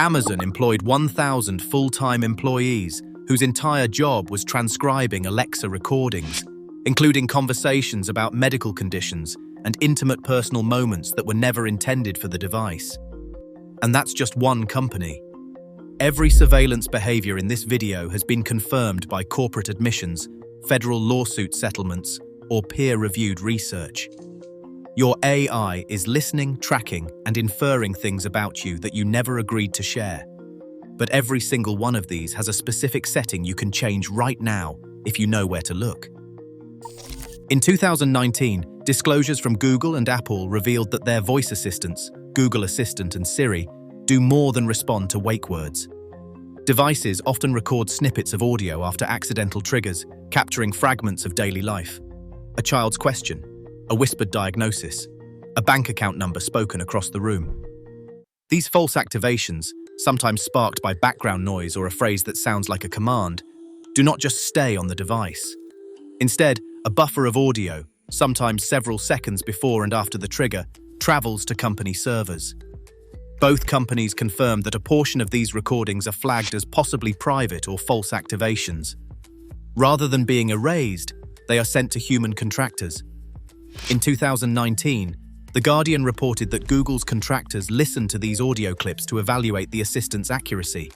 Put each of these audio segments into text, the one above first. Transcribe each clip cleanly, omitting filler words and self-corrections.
Amazon employed 1,000 full-time employees whose entire job was transcribing Alexa recordings, including conversations about medical conditions and intimate personal moments that were never intended for the device. And that's just one company. Every surveillance behavior in this video has been confirmed by corporate admissions, federal lawsuit settlements, or peer-reviewed research. Your AI is listening, tracking, and inferring things about you that you never agreed to share. But every single one of these has a specific setting you can change right now if you know where to look. In 2019, disclosures from Google and Apple revealed that their voice assistants, Google Assistant and Siri, do more than respond to wake words. Devices often record snippets of audio after accidental triggers, capturing fragments of daily life. A child's question, a whispered diagnosis, a bank account number spoken across the room. These false activations, sometimes sparked by background noise or a phrase that sounds like a command, do not just stay on the device. Instead, a buffer of audio, sometimes several seconds before and after the trigger, travels to company servers. Both companies confirmed that a portion of these recordings are flagged as possibly private or false activations. Rather than being erased, they are sent to human contractors. In 2019, The Guardian reported that Google's contractors listened to these audio clips to evaluate the assistant's accuracy.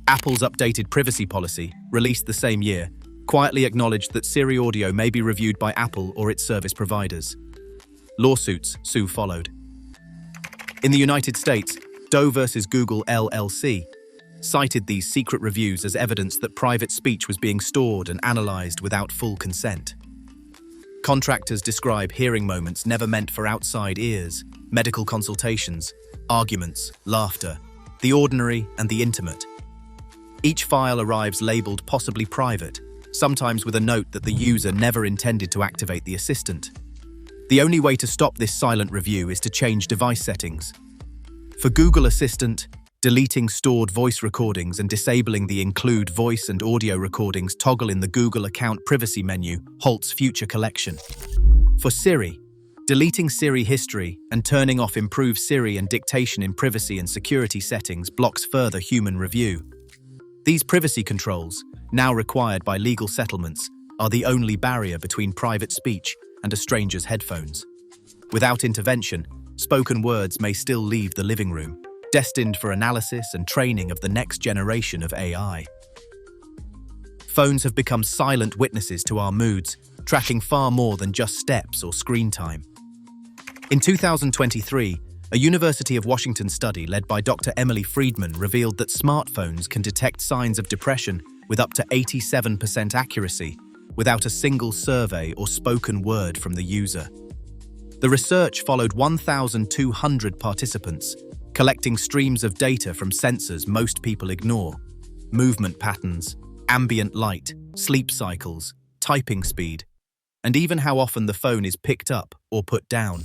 Apple's updated privacy policy, released the same year, quietly acknowledged that Siri audio may be reviewed by Apple or its service providers. Lawsuits soon followed. In the United States, Doe versus Google LLC cited these secret reviews as evidence that private speech was being stored and analyzed without full consent. Contractors describe hearing moments never meant for outside ears, medical consultations, arguments, laughter, the ordinary and the intimate. Each file arrives labeled possibly private, sometimes with a note that the user never intended to activate the assistant. The only way to stop this silent review is to change device settings. For Google Assistant, deleting stored voice recordings and disabling the Include Voice and Audio Recordings toggle in the Google account privacy menu halts future collection. For Siri, deleting Siri history and turning off Improve Siri and dictation in privacy and security settings blocks further human review. These privacy controls, now required by legal settlements, are the only barrier between private speech and a stranger's headphones. Without intervention, spoken words may still leave the living room, destined for analysis and training of the next generation of AI. Phones have become silent witnesses to our moods, tracking far more than just steps or screen time. In 2023, a University of Washington study led by Dr. Emily Friedman revealed that smartphones can detect signs of depression with up to 87% accuracy, without a single survey or spoken word from the user. The research followed 1,200 participants, collecting streams of data from sensors most people ignore: movement patterns, ambient light, sleep cycles, typing speed, and even how often the phone is picked up or put down.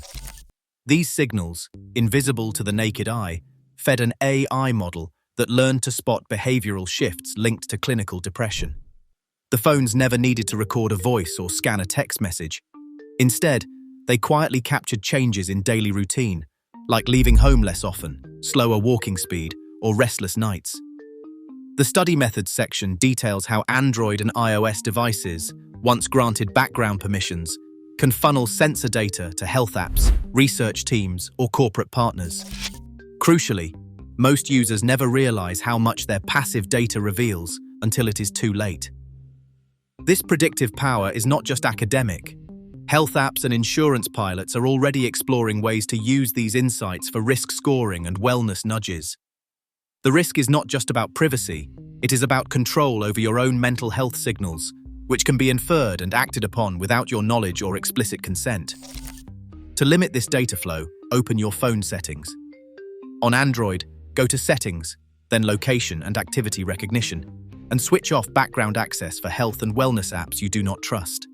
These signals, invisible to the naked eye, fed an AI model that learned to spot behavioral shifts linked to clinical depression. The phones never needed to record a voice or scan a text message. Instead, they quietly captured changes in daily routine, like leaving home less often, slower walking speed, or restless nights. The study methods section details how Android and iOS devices, once granted background permissions, can funnel sensor data to health apps, research teams, or corporate partners. Crucially, most users never realize how much their passive data reveals until it is too late. This predictive power is not just academic. Health apps and insurance pilots are already exploring ways to use these insights for risk scoring and wellness nudges. The risk is not just about privacy, it is about control over your own mental health signals, which can be inferred and acted upon without your knowledge or explicit consent. To limit this data flow, open your phone settings. On Android, go to Settings, then Location and Activity Recognition, and switch off background access for health and wellness apps you do not trust.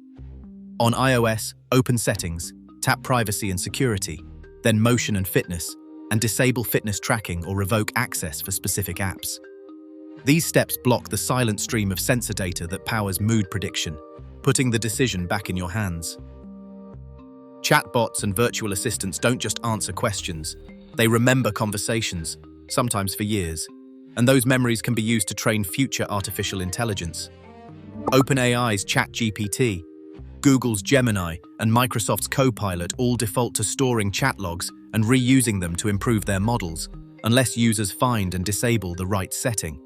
On iOS, open Settings, tap Privacy and Security, then Motion and Fitness, and disable fitness tracking or revoke access for specific apps. These steps block the silent stream of sensor data that powers mood prediction, putting the decision back in your hands. Chatbots and virtual assistants don't just answer questions, they remember conversations, sometimes for years, and those memories can be used to train future artificial intelligence. OpenAI's ChatGPT, Google's Gemini, and Microsoft's Copilot all default to storing chat logs and reusing them to improve their models, unless users find and disable the right setting.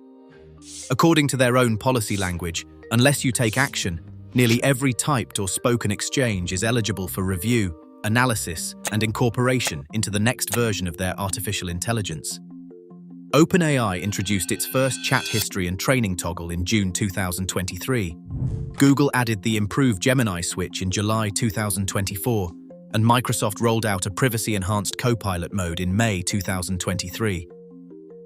According to their own policy language, unless you take action, nearly every typed or spoken exchange is eligible for review, analysis, and incorporation into the next version of their artificial intelligence. OpenAI introduced its first chat history and training toggle in June 2023. Google added the improved Gemini switch in July 2024, and Microsoft rolled out a privacy-enhanced Copilot mode in May 2023.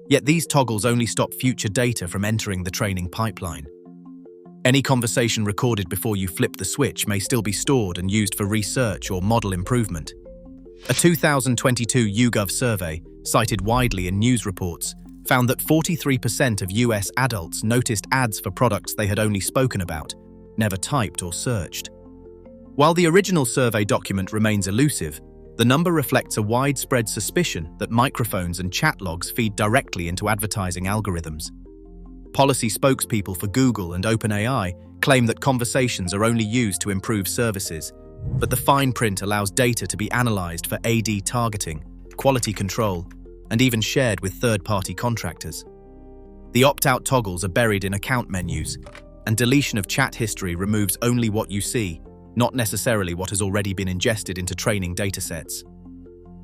Yet these toggles only stop future data from entering the training pipeline. Any conversation recorded before you flip the switch may still be stored and used for research or model improvement. A 2022 YouGov survey, cited widely in news reports, found that 43% of US adults noticed ads for products they had only spoken about, never typed or searched. While the original survey document remains elusive, the number reflects a widespread suspicion that microphones and chat logs feed directly into advertising algorithms. Policy spokespeople for Google and OpenAI claim that conversations are only used to improve services, but the fine print allows data to be analyzed for AD targeting, quality control, and even shared with third-party contractors. The opt-out toggles are buried in account menus, and deletion of chat history removes only what you see, not necessarily what has already been ingested into training datasets.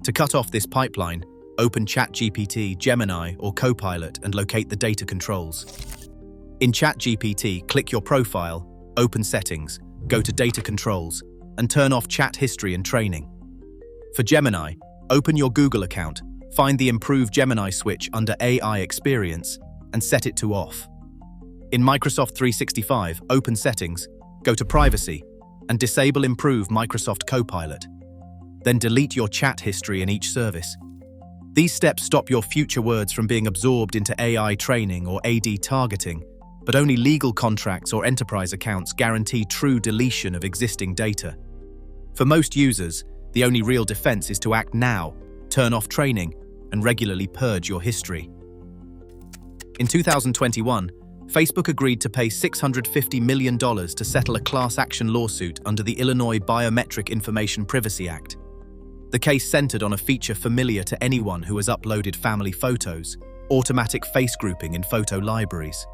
To cut off this pipeline, open ChatGPT, Gemini, or Copilot and locate the data controls. In ChatGPT, click your profile, open Settings, go to Data Controls, and turn off chat history and training. For Gemini, open your Google account, find the improved Gemini switch under AI Experience, and set it to off. In Microsoft 365, open Settings, go to Privacy, and disable Improve Microsoft Copilot. Then delete your chat history in each service. These steps stop your future words from being absorbed into AI training or AD targeting, but only legal contracts or enterprise accounts guarantee true deletion of existing data. For most users, the only real defense is to act now, turn off training, and regularly purge your history. In 2021, Facebook agreed to pay $650 million to settle a class action lawsuit under the Illinois Biometric Information Privacy Act. The case centered on a feature familiar to anyone who has uploaded family photos: automatic face grouping in photo libraries.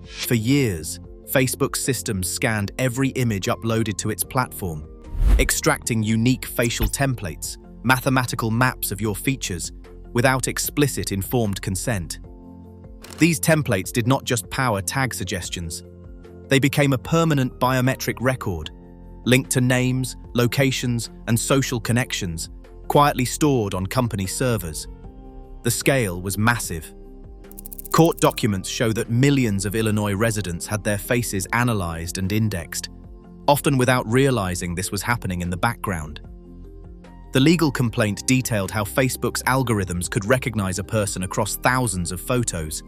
For years, Facebook's systems scanned every image uploaded to its platform, extracting unique facial templates, mathematical maps of your features, without explicit informed consent. These templates did not just power tag suggestions. They became a permanent biometric record, linked to names, locations, and social connections, quietly stored on company servers. The scale was massive. Court documents show that millions of Illinois residents had their faces analyzed and indexed, often without realizing this was happening in the background. The legal complaint detailed how Facebook's algorithms could recognize a person across thousands of photos,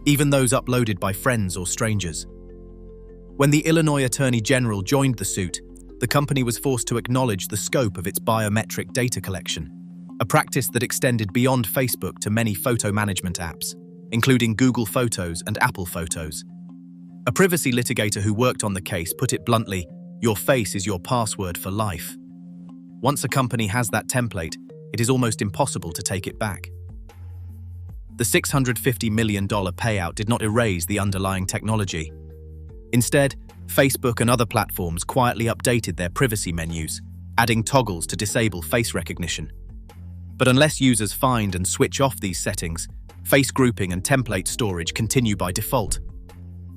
even those uploaded by friends or strangers. When the Illinois Attorney General joined the suit, the company was forced to acknowledge the scope of its biometric data collection, a practice that extended beyond Facebook to many photo management apps, including Google Photos and Apple Photos. A privacy litigator who worked on the case put it bluntly, "Your face is your password for life." Once a company has that template, it is almost impossible to take it back. The $650 million payout did not erase the underlying technology. Instead, Facebook and other platforms quietly updated their privacy menus, adding toggles to disable face recognition. But unless users find and switch off these settings, face grouping and template storage continue by default.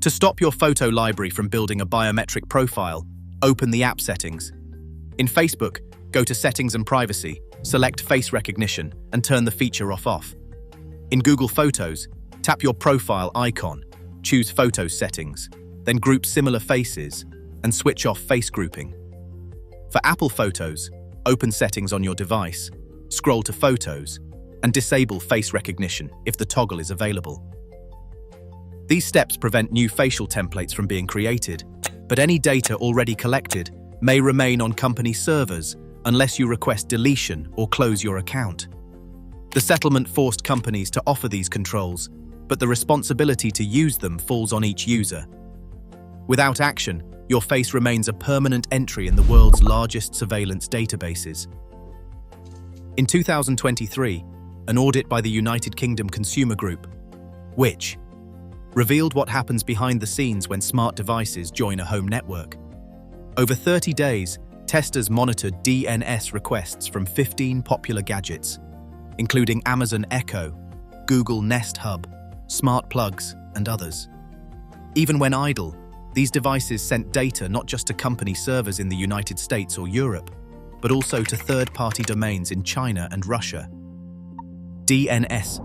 To stop your photo library from building a biometric profile, open the app settings. In Facebook, go to Settings and Privacy, select Face Recognition, and turn the feature off. In Google Photos, tap your profile icon, choose Photos Settings, then group similar faces, and switch off face grouping. For Apple Photos, open Settings on your device, scroll to Photos, and disable face recognition if the toggle is available. These steps prevent new facial templates from being created, but any data already collected may remain on company servers unless you request deletion or close your account. The settlement forced companies to offer these controls, but the responsibility to use them falls on each user. Without action, your face remains a permanent entry in the world's largest surveillance databases. In 2023, an audit by the United Kingdom Consumer Group, which revealed what happens behind the scenes when smart devices join a home network. Over 30 days, testers monitored DNS requests from 15 popular gadgets, including Amazon Echo, Google Nest Hub, smart plugs, and others. Even when idle, these devices sent data not just to company servers in the United States or Europe, but also to third-party domains in China and Russia. DNS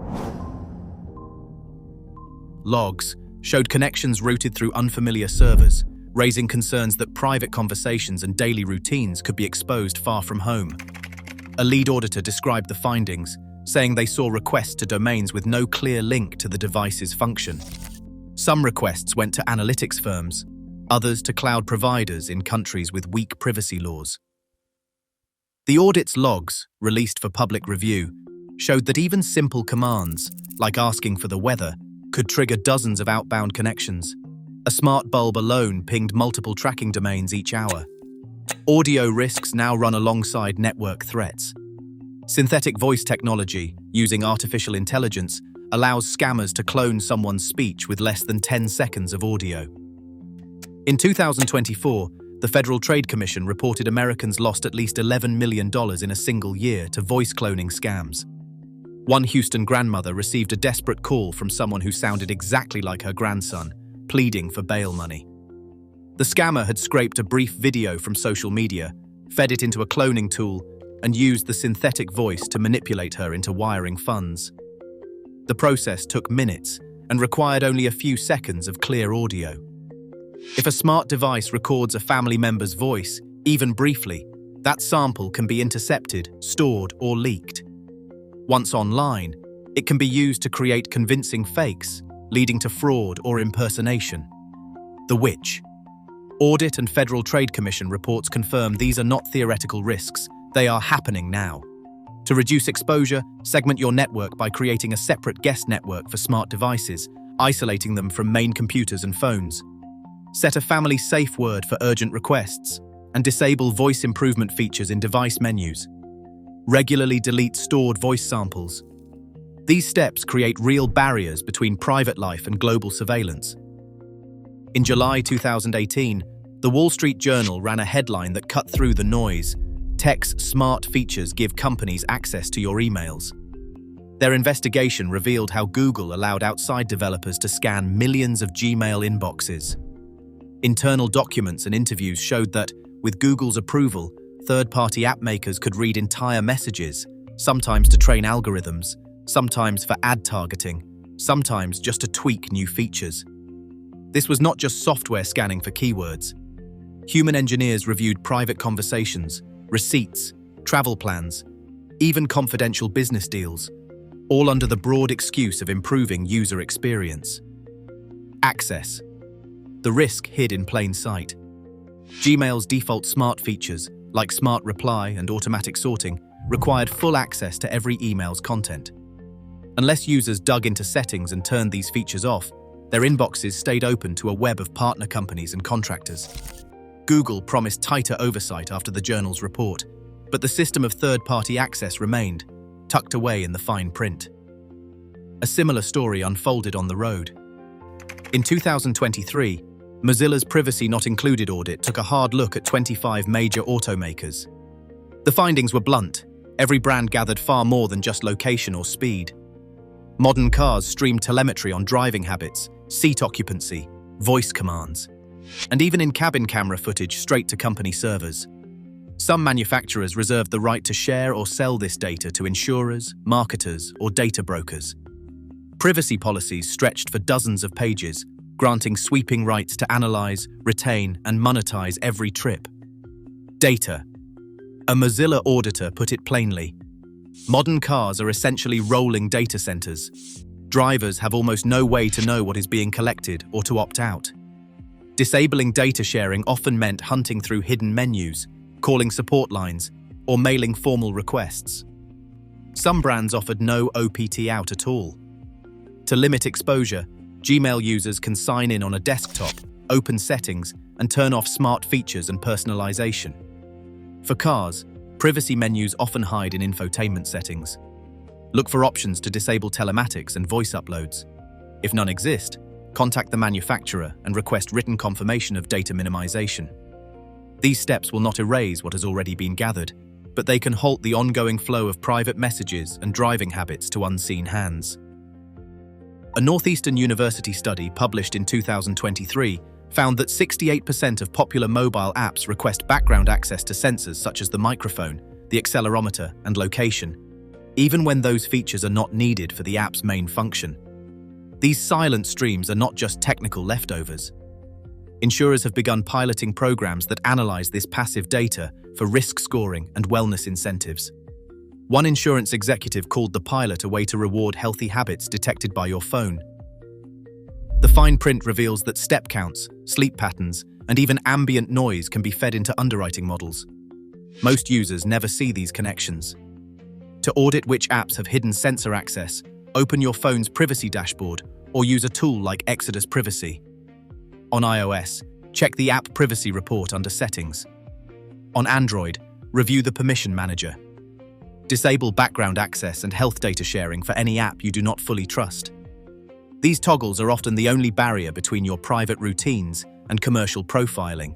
logs showed connections routed through unfamiliar servers, raising concerns that private conversations and daily routines could be exposed far from home. A lead auditor described the findings, saying they saw requests to domains with no clear link to the device's function. Some requests went to analytics firms, others to cloud providers in countries with weak privacy laws. The audit's logs, released for public review, showed that even simple commands, like asking for the weather, could trigger dozens of outbound connections. A smart bulb alone pinged multiple tracking domains each hour. Audio risks now run alongside network threats. Synthetic voice technology, using artificial intelligence, allows scammers to clone someone's speech with less than 10 seconds of audio. In 2024, the Federal Trade Commission reported Americans lost at least $11 million in a single year to voice cloning scams. One Houston grandmother received a desperate call from someone who sounded exactly like her grandson, pleading for bail money. The scammer had scraped a brief video from social media, fed it into a cloning tool, and used the synthetic voice to manipulate her into wiring funds. The process took minutes and required only a few seconds of clear audio. If a smart device records a family member's voice, even briefly, that sample can be intercepted, stored, or leaked. Once online, it can be used to create convincing fakes, leading to fraud or impersonation. The which? Audit and Federal Trade Commission reports confirm these are not theoretical risks, they are happening now. To reduce exposure, segment your network by creating a separate guest network for smart devices, isolating them from main computers and phones. Set a family safe word for urgent requests, and disable voice improvement features in device menus. Regularly delete stored voice samples. These steps create real barriers between private life and global surveillance. In July 2018, the Wall Street Journal ran a headline that cut through the noise. Tech's smart features give companies access to your emails. Their investigation revealed how Google allowed outside developers to scan millions of Gmail inboxes. Internal documents and interviews showed that, with Google's approval, third-party app makers could read entire messages, sometimes to train algorithms, sometimes for ad targeting, sometimes just to tweak new features. This was not just software scanning for keywords. Human engineers reviewed private conversations, receipts, travel plans, even confidential business deals, all under the broad excuse of improving user experience. Access. The risk hid in plain sight. Gmail's default smart features, like Smart Reply and automatic sorting, required full access to every email's content. Unless users dug into settings and turned these features off, their inboxes stayed open to a web of partner companies and contractors. Google promised tighter oversight after the journal's report, but the system of third-party access remained, tucked away in the fine print. A similar story unfolded on the road. In 2023, Mozilla's Privacy Not Included audit took a hard look at 25 major automakers. The findings were blunt. Every brand gathered far more than just location or speed. Modern cars streamed telemetry on driving habits, seat occupancy, voice commands, and even in-cabin camera footage straight to company servers. Some manufacturers reserved the right to share or sell this data to insurers, marketers, or data brokers. Privacy policies stretched for dozens of pages, granting sweeping rights to analyze, retain, and monetize every trip. Data. A Mozilla auditor put it plainly. Modern cars are essentially rolling data centers. Drivers have almost no way to know what is being collected or to opt out. Disabling data sharing often meant hunting through hidden menus, calling support lines, or mailing formal requests. Some brands offered no OPT out at all. To limit exposure, Gmail users can sign in on a desktop, open settings, and turn off smart features and personalization. For cars, privacy menus often hide in infotainment settings. Look for options to disable telematics and voice uploads. If none exist, contact the manufacturer and request written confirmation of data minimization. These steps will not erase what has already been gathered, but they can halt the ongoing flow of private messages and driving habits to unseen hands. A Northeastern University study published in 2023 found that 68% of popular mobile apps request background access to sensors such as the microphone, the accelerometer, and location, even when those features are not needed for the app's main function. These silent streams are not just technical leftovers. Insurers have begun piloting programs that analyze this passive data for risk scoring and wellness incentives. One insurance executive called the pilot a way to reward healthy habits detected by your phone. The fine print reveals that step counts, sleep patterns, and even ambient noise can be fed into underwriting models. Most users never see these connections. To audit which apps have hidden sensor access, open your phone's privacy dashboard or use a tool like Exodus Privacy. On iOS, check the App Privacy Report under Settings. On Android, review the Permission Manager. Disable background access and health data sharing for any app you do not fully trust. These toggles are often the only barrier between your private routines and commercial profiling.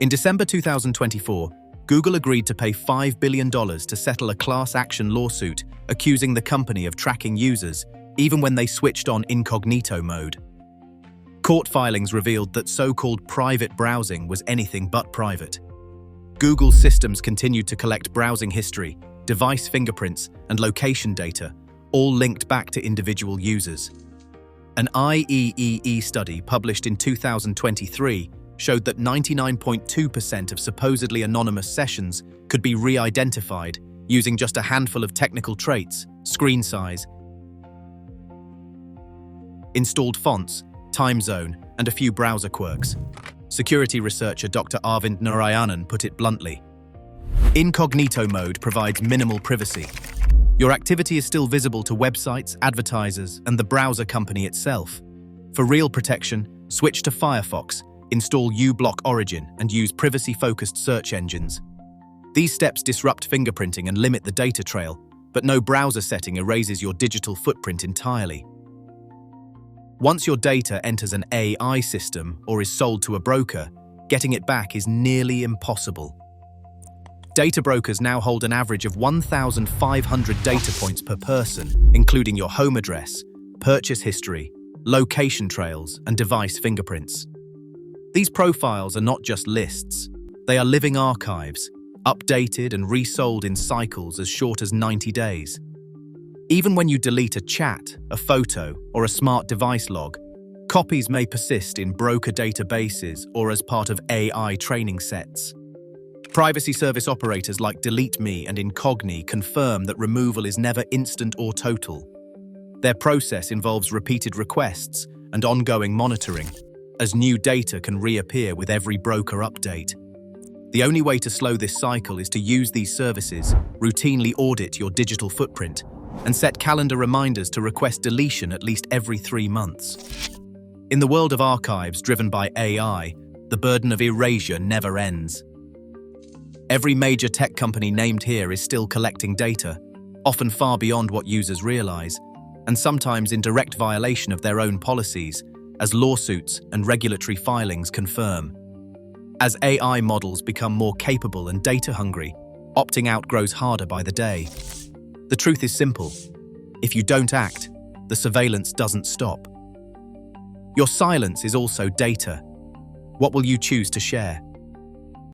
In December 2024, Google agreed to pay $5 billion to settle a class action lawsuit accusing the company of tracking users even when they switched on incognito mode. Court filings revealed that so-called private browsing was anything but private. Google's systems continued to collect browsing history, device fingerprints, and location data, all linked back to individual users. An IEEE study published in 2023 showed that 99.2% of supposedly anonymous sessions could be re-identified using just a handful of technical traits, screen size, installed fonts, time zone, and a few browser quirks. Security researcher Dr. Arvind Narayanan put it bluntly. Incognito mode provides minimal privacy. Your activity is still visible to websites, advertisers, and the browser company itself. For real protection, switch to Firefox, install uBlock Origin, and use privacy-focused search engines. These steps disrupt fingerprinting and limit the data trail, but no browser setting erases your digital footprint entirely. Once your data enters an AI system or is sold to a broker, getting it back is nearly impossible. Data brokers now hold an average of 1,500 data points per person, including your home address, purchase history, location trails, and device fingerprints. These profiles are not just lists. They are living archives, updated and resold in cycles as short as 90 days. Even when you delete a chat, a photo, or a smart device log, copies may persist in broker databases or as part of AI training sets. Privacy service operators like DeleteMe and Incogni confirm that removal is never instant or total. Their process involves repeated requests and ongoing monitoring, as new data can reappear with every broker update. The only way to slow this cycle is to use these services, routinely audit your digital footprint, and set calendar reminders to request deletion at least every 3 months. In the world of archives driven by AI, the burden of erasure never ends. Every major tech company named here is still collecting data, often far beyond what users realize, and sometimes in direct violation of their own policies, as lawsuits and regulatory filings confirm. As AI models become more capable and data-hungry, opting out grows harder by the day. The truth is simple. If you don't act, the surveillance doesn't stop. Your silence is also data. What will you choose to share?